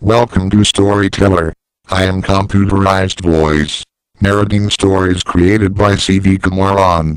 Welcome to Storyteller. I am computerized voice, narrating stories created by Kumar.C.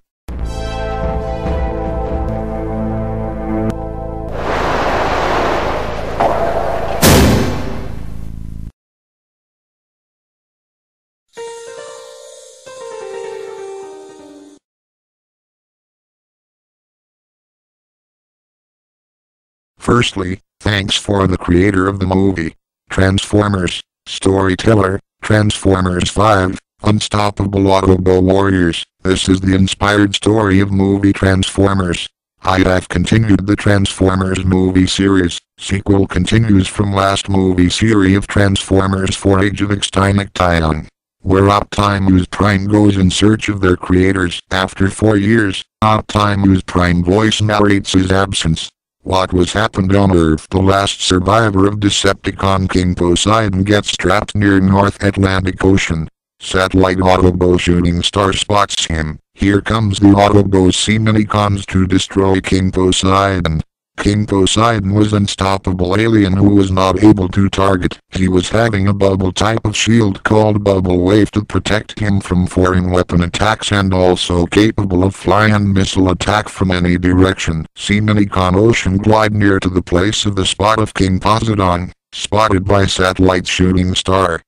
Firstly, thanks for the creator of the movie, Transformers, Storyteller, Transformers 5, Unstoppable Autobot Warriors. This is the inspired story of movie Transformers. I have continued the Transformers movie series. Sequel continues from last movie series of Transformers 4 Age of Extinction, where Optimus Prime goes in search of their creators. After 4 years, Optimus Prime voice narrates his absence. What was happened on Earth? The last survivor of Decepticon King Poseidon gets trapped near North Atlantic Ocean. Satellite Autobot Shooting Star spots him. Here comes the Autobots Minicons to destroy King Poseidon. King Poseidon was an unstoppable alien who was not able to target. He was having a bubble type of shield called Bubble Wave to protect him from foreign weapon attacks and also capable of flying missile attack from any direction. Minicon Ocean glide near to the place of the spot of King Poseidon, spotted by Satellite Shooting Star.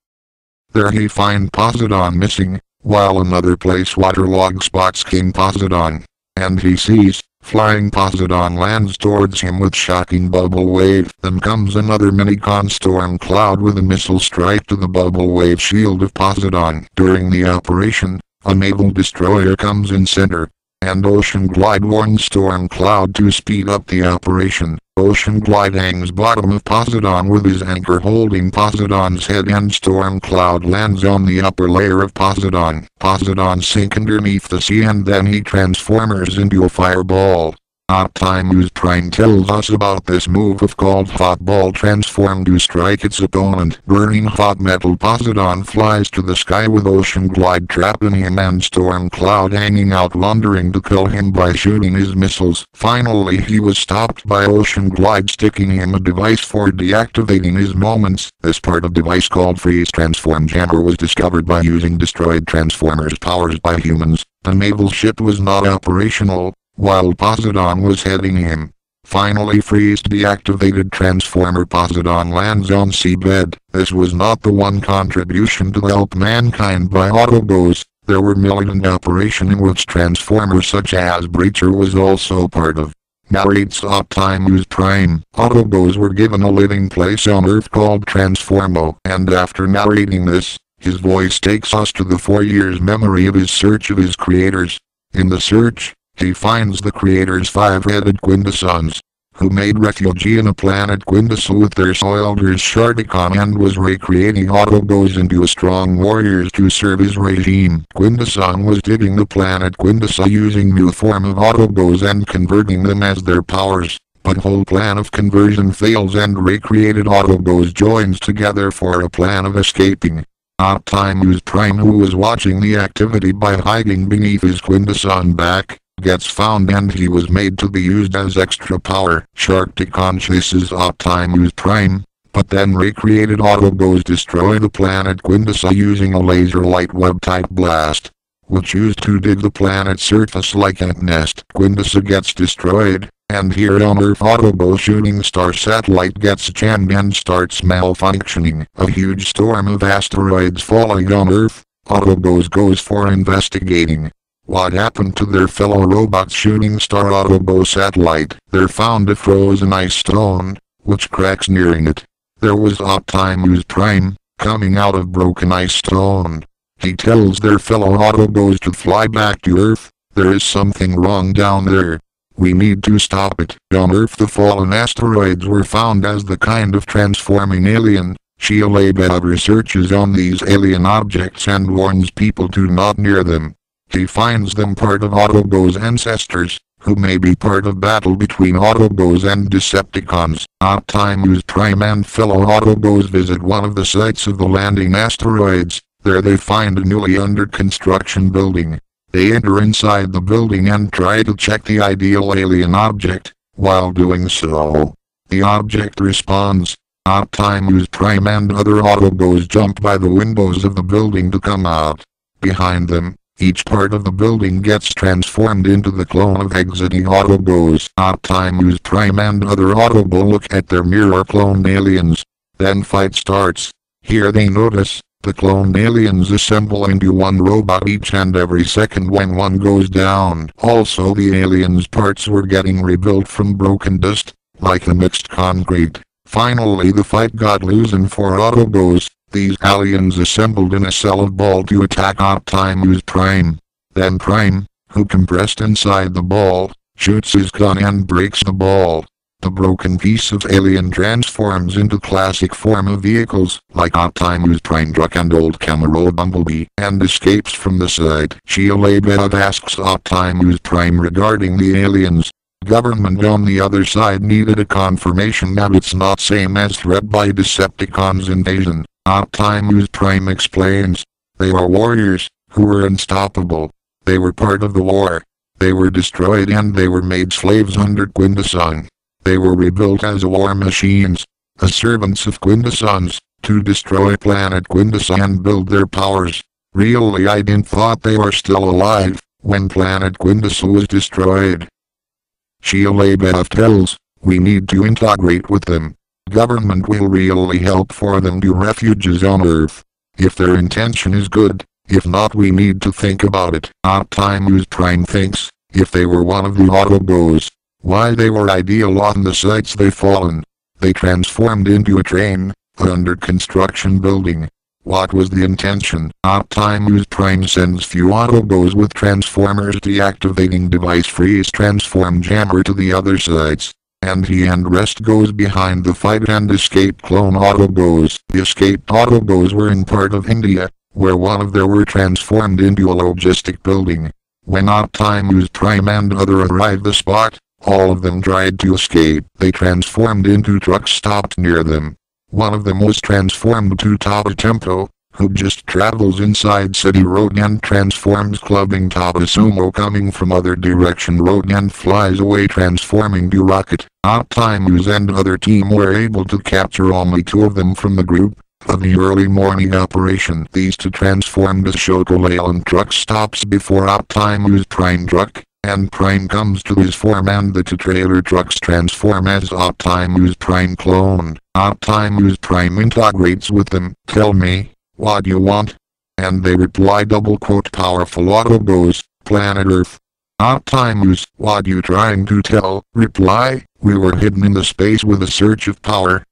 There he find Poseidon missing, while another place waterlog spots King Poseidon, and he sees flying Poseidon lands towards him with shocking bubble wave. Then comes another Minicon storm cloud with a missile strike to the bubble wave shield of Poseidon. During the operation, a naval destroyer comes in center, and Ocean Glide warns Storm Cloud to speed up the operation. Ocean Glide hangs bottom of Poseidon with his anchor holding Poseidon's head, and Storm Cloud lands on the upper layer of Poseidon. Poseidon sinks underneath the sea and then he transforms into a fireball. Optimus Prime tells us about this move of called Hot Ball transform to strike its opponent. Burning hot metal Poseidon flies to the sky with Ocean Glide trapping him and Storm Cloud hanging out wondering to kill him by shooting his missiles. Finally he was stopped by Ocean Glide sticking him a device for deactivating his moments. This part of device called Freeze Transform Jammer was discovered by using destroyed Transformers powers by humans. The naval ship was not operational, while Poseidon was heading him. Finally Freeze deactivated Transformer Poseidon lands on seabed. This was not the one contribution to help mankind by Autobots. There were militant operations in which Transformers such as Breacher was also part of. Narrates Optimus Prime. Autobots were given a living place on Earth called Transformo, and after narrating this, his voice takes us to the 4 years memory of his search of his creators. In the search, he finds the creators' 5-headed Quintessons, who made refuge in a planet Quintessa with their soilders Sharticon and was recreating Autobots into strong warriors to serve his regime. Quintesson was digging the planet Quintessa using new form of Autobots and converting them as their powers, but whole plan of conversion fails and recreated Autobots joins together for a plan of escaping. Optimus Prime, who was watching the activity by hiding beneath his Quintesson back, gets found and he was made to be used as extra power. Sharkticon chases Optimus Prime, but then recreated Autobots destroy the planet Quintessa using a laser light web type blast, which used to dig the planet's surface like ant nest. Quintessa gets destroyed, and here on Earth Autobot Shooting Star satellite gets jammed and starts malfunctioning. A huge storm of asteroids falling on Earth. Autobots goes for investigating what happened to their fellow robots Shooting Star Autobot satellite. They're found a frozen ice stone, which cracks nearing it. There was Optimus Prime, coming out of broken ice stone. He tells their fellow Autobots to fly back to Earth. There is something wrong down there. We need to stop it. On Earth the fallen asteroids were found as the kind of transforming alien. Sheila researches on these alien objects and warns people to not near them. He finds them part of Autobots' ancestors, who may be part of battle between Autobots and Decepticons. Optimus Prime and fellow Autobots visit one of the sites of the landing asteroids. There they find a newly under construction building. They enter inside the building and try to check the ideal alien object. While doing so, the object responds, Optimus Prime and other Autobots jump by the windows of the building to come out. Behind them, each part of the building gets transformed into the clone of exiting Autobots. Optimus Prime and other Autobots look at their mirror clone aliens. Then fight starts. Here they notice, the clone aliens assemble into one robot each and every second when one goes down. Also the aliens' parts were getting rebuilt from broken dust, like a mixed concrete. Finally the fight got loosened for Autobots. These aliens assembled in a solid ball to attack Optimus Prime. Then Prime, who compressed inside the ball, shoots his gun and breaks the ball. The broken piece of alien transforms into classic form of vehicles, like Optimus Prime truck and old Camaro Bumblebee, and escapes from the site. Sheila asks Optimus Prime regarding the aliens. Government on the other side needed a confirmation that it's not same as threat by Decepticons invasion. Optimus Prime explains. They are warriors, who were unstoppable. They were part of the war. They were destroyed and they were made slaves under Quintesson. They were rebuilt as war machines, as servants of Quintessons, to destroy planet Quintesson and build their powers. Really I didn't thought they were still alive, when planet Quintesson was destroyed. Sheila tells, we need to integrate with them. Government will really help for them to refugees on Earth. If their intention is good, if not we need to think about it. Optimus Prime thinks, if they were one of the Autobots, why they were ideal on the sites they've fallen. They transformed into a train, under construction building. What was the intention? Optimus Prime sends few Autobots with Transformers deactivating device freeze transform jammer to the other sites. And he and rest goes behind the fight and escape clone Autobots. The escaped Autobots were in part of India, where one of them were transformed into a logistic building. When Optimus Prime and other arrived the spot, all of them tried to escape. They transformed into trucks stopped near them. One of them was transformed to Taba Tempo, who just travels inside city road and transforms clubbing Taba Sumo coming from other direction road and flies away transforming to Rocket. Optimus and other team were able to capture only two of them from the group of the early morning operation. These two transformed as Chocolate and truck stops before Optimus Prime truck, and Prime comes to his form and the two trailer trucks transform as Optimus Prime cloned. Optimus Prime integrates with them. Tell me, what you want? And they reply powerful Autobots, planet Earth. Optimus, what you trying to tell? Reply, we were hidden in the space with a search of power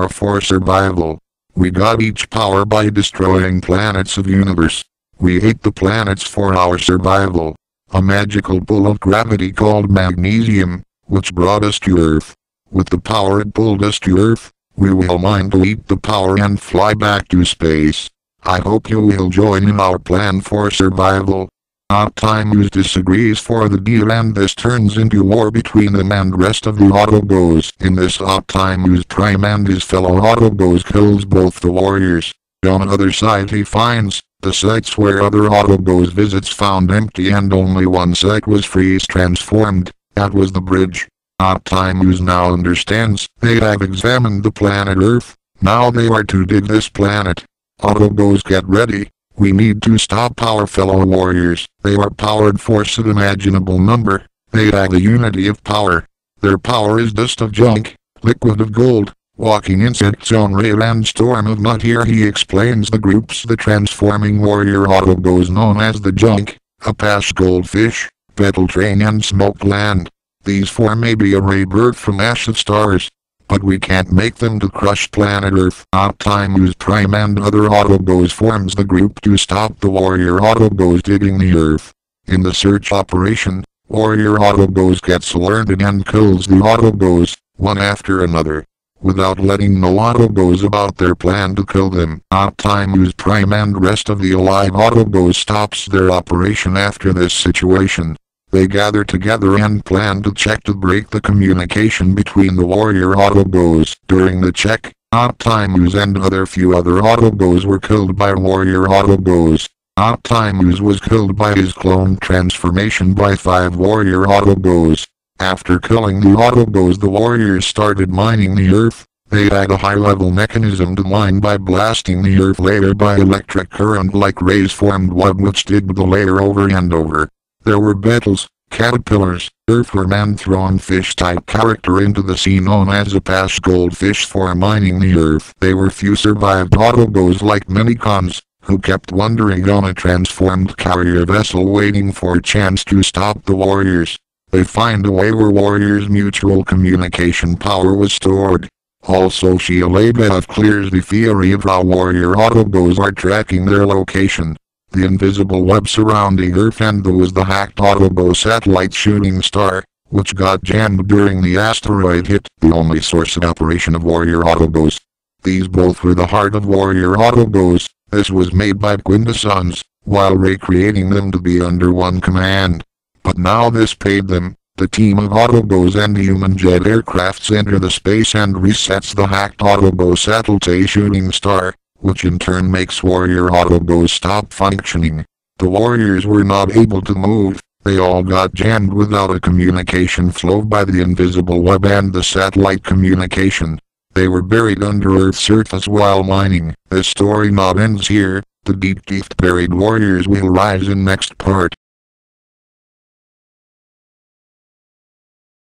for survival. We got each power by destroying planets of universe. We ate the planets for our survival. A magical pull of gravity called magnesium, which brought us to Earth. With the power it pulled us to Earth, we will mine to eat the power and fly back to space. I hope you will join in our plan for survival. Optimus disagrees for the deal and this turns into war between them and rest of the Autobots. In this Optimus Prime and his fellow Autobots kills both the warriors. On the other side he finds, the sites where other Autobots visits found empty and only one site was freeze transformed. That was the bridge. Optimus now understands, they have examined the planet Earth, now they are to dig this planet. Autobots get ready, we need to stop our fellow warriors, they are powered for an imaginable number, they have a unity of power. Their power is dust of junk, liquid of gold, walking insects on rail and storm of mud. Here he explains the groups the transforming warrior Autobots known as the junk, Apache goldfish, petal train and smoke land. These four may be a rebirth from ash of stars, but we can't make them to crush planet Earth. Optimus Prime and other Autobots forms the group to stop the warrior Autobots digging the Earth. In the search operation, warrior Autobots gets alerted and kills the Autobots, one after another, without letting no Autobots about their plan to kill them. Optimus Prime and rest of the alive Autobots stops their operation after this situation. They gather together and plan to check to break the communication between the warrior Autobots. During the check, Optimus and few other Autobots were killed by warrior Autobots. Optimus was killed by his clone transformation by 5 warrior Autobots. After killing the Autobots, the warriors started mining the Earth. They had a high-level mechanism to mine by blasting the earth layer by electric current like rays formed web which digged the layer over and over. There were beetles, caterpillars, earthworm and thornfish-type character into the sea known as a pash goldfish for mining the earth. There were few survived autobots like Minicons, who kept wandering on a transformed carrier vessel waiting for a chance to stop the warriors. They find a way where warriors' mutual communication power was stored. Also Shia LaBeouf clears the theory of how warrior autobots are tracking their location. The invisible web surrounding Earth and the hacked Autobot satellite shooting star, which got jammed during the asteroid hit, the only source of operation of warrior Autobots. These both were the heart of warrior Autobots. This was made by Kumar.C, while recreating them to be under one command. But now this paid them. The team of Autobots and human jet aircrafts enter the space and resets the hacked Autobot satellite shooting star, which in turn makes warrior Autobots stop functioning. The warriors were not able to move. They all got jammed without a communication flow by the invisible web and the satellite communication. They were buried under Earth's surface while mining. This story not ends here. The deep-teethed buried warriors will rise in next part.